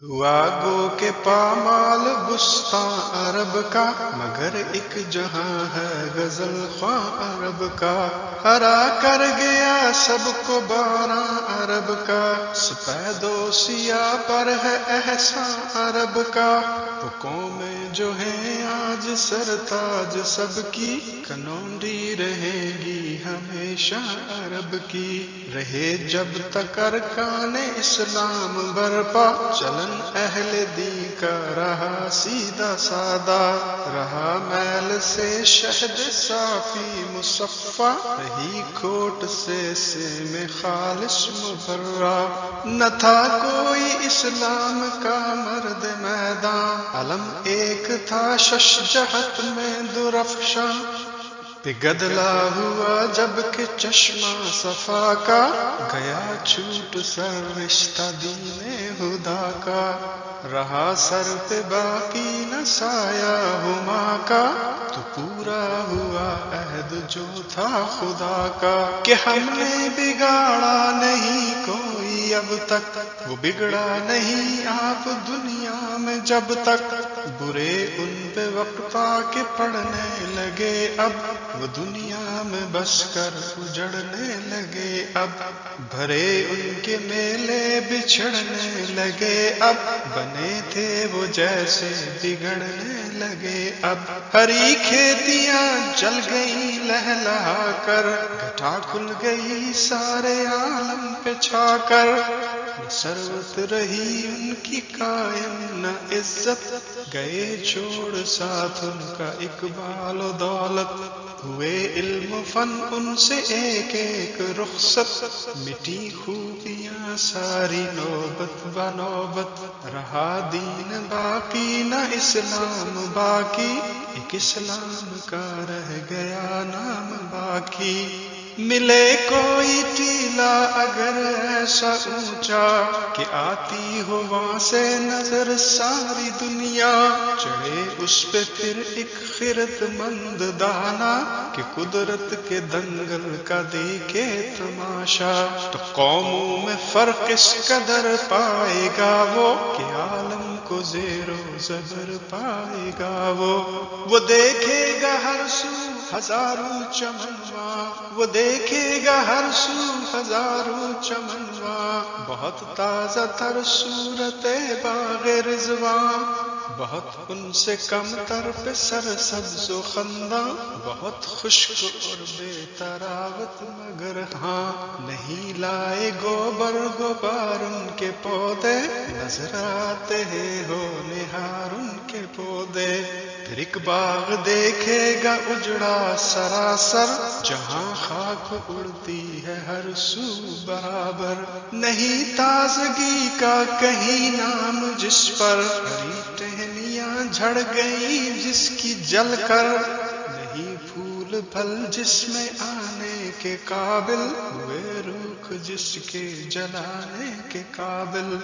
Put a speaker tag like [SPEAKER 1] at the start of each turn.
[SPEAKER 1] ہوا گو کے پامال بستاں عرب کا، مگر ایک جہاں ہے غزل خواں عرب کا۔ ہرا کر گیا سب کو باراں عرب کا، سفید و سیاہ پر ہے احساں عرب کا۔ وہ قومیں جو ہیں آج سرتاج سب کی، کنونڈی رہے گی ہمیشہ عرب کی۔ رہے جب تک ارکان اسلام برپا، چلن اہل دین کا رہا سیدھا سادہ۔ رہا میل سے شہد صافی مصفا، رہی کھوٹ سے میں خالص مبرا۔ نہ تھا کوئی اسلام کا مرد میدان، علم ایک تھا شش جہت میں درفشاں۔ پگھلا ہوا جب کہ چشمہ صفا کا، گیا چھوٹ سر رشتہ دین خدا کا۔ رہا سر پہ باقی نہ سایہ ہما کا، تو پورا ہوا عہد جو تھا خدا کا۔ کہ ہم نے بگاڑا نہیں کوئی اب تک، وہ بگڑا نہیں آپ دنیا میں جب تک۔ برے ان پہ وقت آ کے پڑنے لگے اب، وہ دنیا میں بس کر اجڑنے لگے اب۔ بھرے ان کے میلے بچھڑنے لگے اب، بنے تھے وہ جیسے بگڑنے لگے اب۔ ہری کھیتیاں جل گئی لہلہا کر، گٹھا کھل گئی سارے عالم پہ چھا کر۔ نہ ثروت رہی ان کی قائم نہ عزت، گئے چھوڑ ساتھ ان کا اقبال و دولت۔ ہوئے علم و فن ان سے ایک ایک رخصت، مٹی خوبیاں ساری نوبت بنوبت۔ رہا دین باقی نہ اسلام باقی، ایک اسلام کا رہ گیا نام باقی۔ ملے کوئی ٹیلا اگر ایسا اونچا، کہ آتی ہو وہاں سے نظر ساری دنیا، چڑھے اس پہ پھر ایک خرد مند دانا، کہ قدرت کے دنگل کا دیکھے تماشا۔ تو قوموں میں فرق اس قدر پائے گا وہ، کہ عالم کو زیر و زبر پائے گا وہ دیکھے گا ہر سو ہزاروں چمنواں، وہ دیکھے گا ہر سو ہزاروں چمنواں۔ بہت تازہ تر صورت باغ رضواں، بہت ان سے کم تر پہ سرسبز و خنداں۔ بہت خشک اور بے تراوت مگر ہاں، نہیں لائے گوبر غبار ان کے پودے، نظر آتے ہیں ہو نہار ان کے پودے۔ پھر ایک باغ دیکھے گا اجڑا سراسر، جہاں خاک اڑتی ہے ہر سو برابر۔ نہیں تازگی کا کہیں نام جس پر، ہری ٹہنیاں جھڑ گئی جس کی جل کر۔ نہیں پھول پھل جس میں آنے کے قابل، ہوئے روکھ جس کے جلانے کے قابل۔